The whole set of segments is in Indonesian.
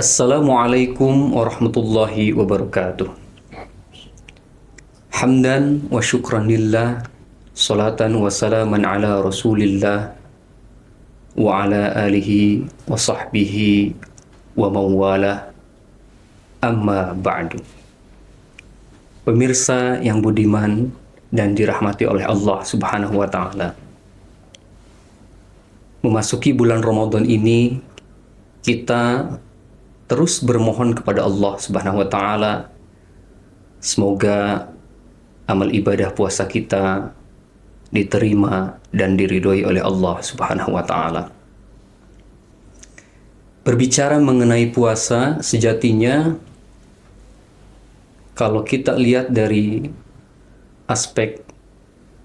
Assalamualaikum warahmatullahi wabarakatuh. Hamdan wa syukran lillah, salatan wa salaman ala rasulillah, wa ala alihi wa sahbihi wa mawala, amma ba'du. Pemirsa yang budiman dan dirahmati oleh Allah Subhanahu wa Ta'ala, memasuki bulan Ramadan ini, kita terus bermohon kepada Allah Subhanahu wa Ta'ala, semoga amal ibadah puasa kita diterima dan diridhoi oleh Allah Subhanahu wa Ta'ala. Berbicara mengenai puasa, sejatinya kalau kita lihat dari aspek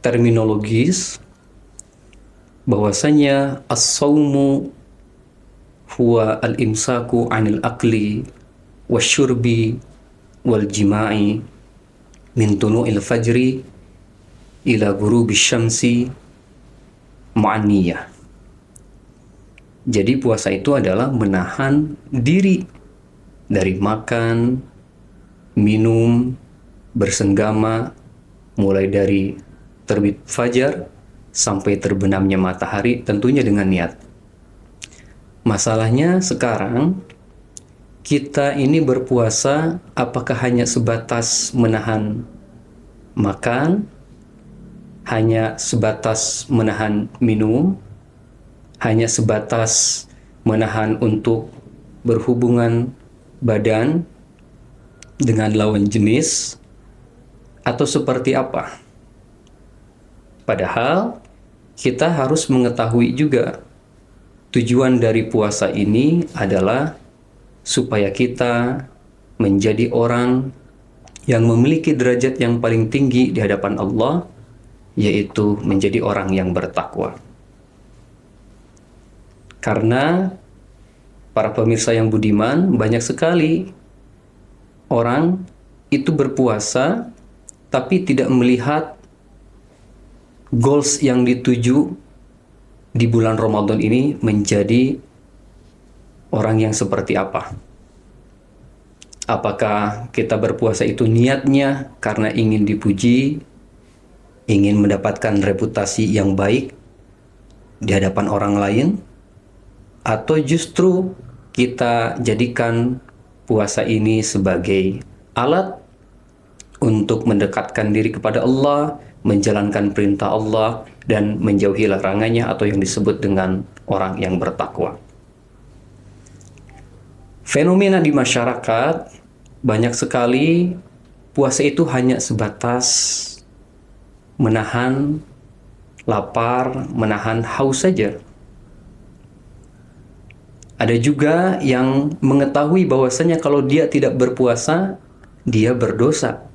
terminologis, bahwasanya as-saumu huwa al-imsaku 'anil akli wasyurbi wal jima'i min tulu'il fajri ila ghurubisy syamsi ma'aniyah. Jadi puasa itu adalah menahan diri dari makan, minum, bersenggama mulai dari terbit fajar sampai terbenamnya matahari, tentunya dengan niat. Masalahnya sekarang kita ini berpuasa apakah hanya sebatas menahan makan, hanya sebatas menahan minum, hanya sebatas menahan untuk berhubungan badan dengan lawan jenis, atau seperti apa? Padahal kita harus mengetahui juga tujuan dari puasa ini adalah supaya kita menjadi orang yang memiliki derajat yang paling tinggi di hadapan Allah, yaitu menjadi orang yang bertakwa. Karena para pemirsa yang budiman, banyak sekali orang itu berpuasa tapi tidak melihat goals yang dituju di bulan Ramadan ini menjadi orang yang seperti apa. Apakah kita berpuasa itu niatnya karena ingin dipuji, ingin mendapatkan reputasi yang baik di hadapan orang lain, atau justru kita jadikan puasa ini sebagai alat untuk mendekatkan diri kepada Allah, menjalankan perintah Allah, dan menjauhi larangannya, atau yang disebut dengan orang yang bertakwa. Fenomena di masyarakat, banyak sekali puasa itu hanya sebatas menahan lapar, menahan haus saja. Ada juga yang mengetahui bahwasanya kalau dia tidak berpuasa, dia berdosa.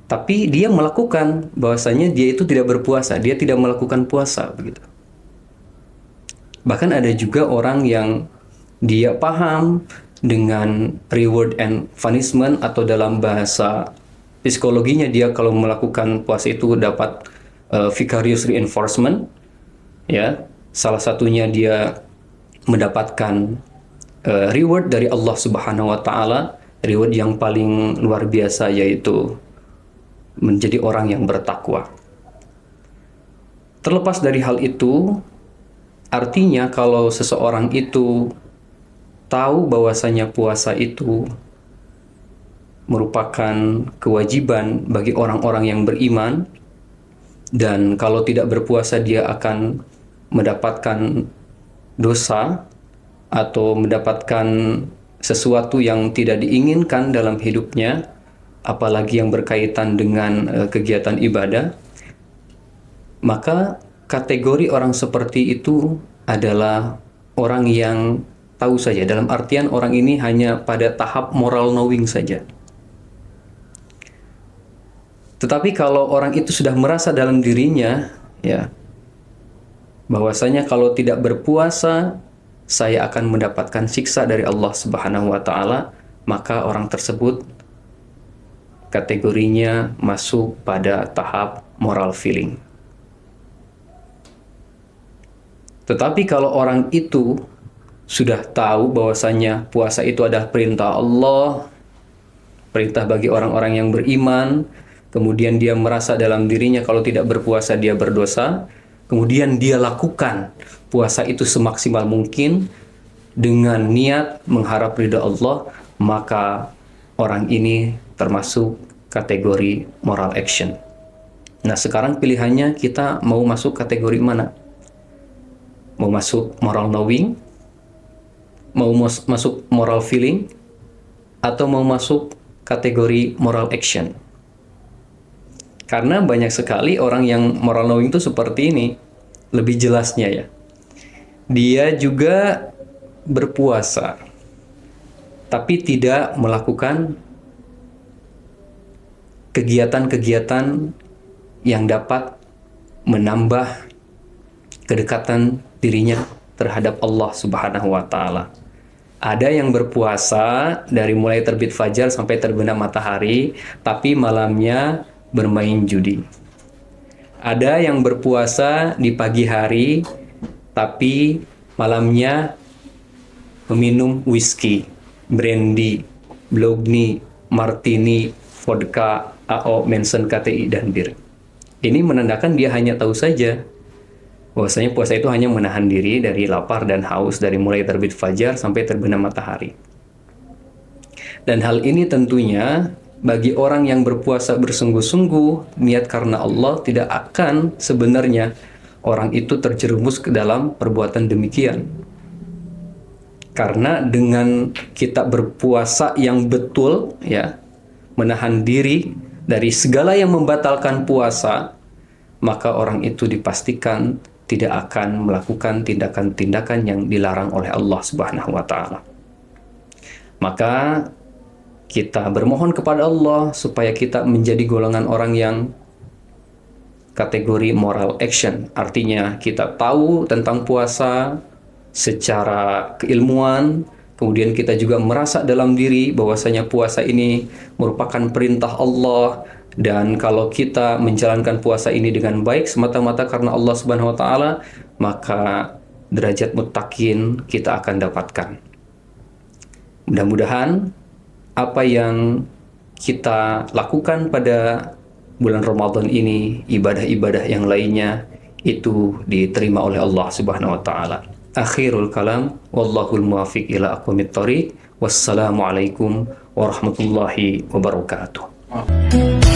Tapi dia melakukan, bahwasanya dia itu tidak berpuasa, dia tidak melakukan puasa, begitu. Bahkan ada juga orang yang dia paham dengan reward and punishment, atau dalam bahasa psikologinya dia kalau melakukan puasa itu dapat vicarious reinforcement, ya. Salah satunya dia mendapatkan reward dari Allah Subhanahu wa Ta'ala, reward yang paling luar biasa, yaitu menjadi orang yang bertakwa. Terlepas dari hal itu, artinya kalau seseorang itu tahu bahwasanya puasa itu merupakan kewajiban bagi orang-orang yang beriman, dan kalau tidak berpuasa dia akan mendapatkan dosa atau mendapatkan sesuatu yang tidak diinginkan dalam hidupnya, apalagi yang berkaitan dengan kegiatan ibadah, maka kategori orang seperti itu adalah orang yang tahu saja, dalam artian orang ini hanya pada tahap moral knowing saja. Tetapi kalau orang itu sudah merasa dalam dirinya, ya, bahwasanya kalau tidak berpuasa saya akan mendapatkan siksa dari Allah Subhanahu wa Ta'ala, maka orang tersebut kategorinya masuk pada tahap moral feeling. Tetapi kalau orang itu sudah tahu bahwasanya puasa itu adalah perintah Allah, perintah bagi orang-orang yang beriman, kemudian dia merasa dalam dirinya kalau tidak berpuasa dia berdosa, kemudian dia lakukan puasa itu semaksimal mungkin dengan niat mengharap ridha Allah, maka orang ini termasuk kategori moral action. Nah, sekarang pilihannya kita mau masuk kategori mana? Mau masuk moral knowing, mau masuk moral feeling, atau mau masuk kategori moral action? Karena banyak sekali orang yang moral knowing itu seperti ini. Lebih jelasnya ya, dia juga berpuasa tapi tidak melakukan kegiatan-kegiatan yang dapat menambah kedekatan dirinya terhadap Allah Subhanahu wa Ta'ala. Ada yang berpuasa dari mulai terbit fajar sampai terbenam matahari, tapi malamnya bermain judi. Ada yang berpuasa di pagi hari, tapi malamnya meminum whisky, brandy, blogni, martini, vodka, AO, Manson, KTI, dan bir. Ini menandakan dia hanya tahu saja bahwasanya puasa itu hanya menahan diri dari lapar dan haus dari mulai terbit fajar sampai terbenam matahari. Dan hal ini tentunya bagi orang yang berpuasa bersungguh-sungguh, niat karena Allah, tidak akan sebenarnya orang itu terjerumus ke dalam perbuatan demikian. Karena dengan kita berpuasa yang betul, ya, menahan diri dari segala yang membatalkan puasa, maka orang itu dipastikan tidak akan melakukan tindakan-tindakan yang dilarang oleh Allah Subhanahu wa Ta'ala. Maka kita bermohon kepada Allah supaya kita menjadi golongan orang yang kategori moral action. Artinya kita tahu tentang puasa secara keilmuan, kemudian kita juga merasa dalam diri bahwasanya puasa ini merupakan perintah Allah, dan kalau kita menjalankan puasa ini dengan baik semata-mata karena Allah Subhanahu wa Ta'ala, maka derajat muttaqin kita akan dapatkan. Mudah-mudahan apa yang kita lakukan pada bulan Ramadan ini, ibadah-ibadah yang lainnya, itu diterima oleh Allah Subhanahu wa Ta'ala. Akhirul kalam, wallahul muwafiq ila aqwamit thoriq. Wassalamualaikum warahmatullahi wabarakatuh.